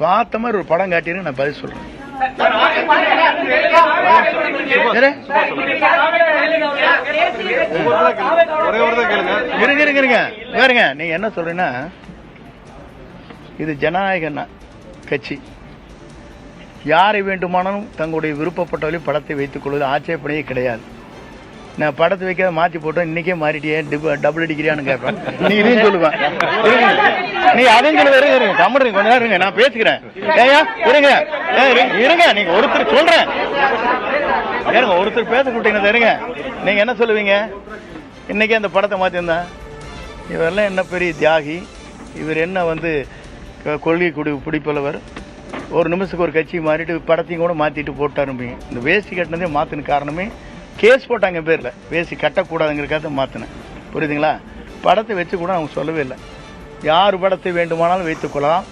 பார்த்த மாதிரி ஒரு படம் காட்டினு நான் பதில் சொல்றேன். வேறுங்க நீங்க என்ன சொல்றீங்கன்னா இது ஜனநாயக கட்சி, யாரை வேண்டுமானாலும் தங்களுடைய விருப்பப்பட்டவர்களையும் படத்தை வைத்துக் கொள்வது ஆட்சேபனையே கிடையாது. நான் படத்தை வைக்காத மாற்றி போட்டோம், இன்னைக்கே மாறிட்டியே டபுள் அடிக்கிறியான்னு கேட்பேன். நீ இதையும் சொல்லுவேன், நீ அதையும் சொல்லுங்க. கமருங்க, கொஞ்ச நேரம் இருங்க, நான் பேசுகிறேன். ஏயா இருங்க இருங்க, நீங்க ஒருத்தர் சொல்றேன் ஏங்க, ஒருத்தர் பேச கூட்டீங்க இருங்க. நீங்க என்ன சொல்லுவீங்க? இன்னைக்கே அந்த படத்தை மாற்றிருந்தா இவரெல்லாம் என்ன பெரிய தியாகி, இவர் என்ன கொள்கை பிடிப்பவர், ஒரு நிமிஷத்துக்கு ஒரு கட்சி மாறிட்டு படத்தையும் கூட மாற்றிட்டு போட்டாருப்பீங்க. இந்த வேஷ்டி கட்டினதே மாற்றின காரணமே கேஸ் போட்டாங்க பேரில், வேஷ்டி கட்டக்கூடாதுங்கிறக்காக மாற்றினேன். புரியுதுங்களா? படத்தை வச்சு கூட அவங்க சொல்லவே இல்லை. யார் படத்தை வேண்டுமானாலும் வைத்துக் கொள்ளலாம்.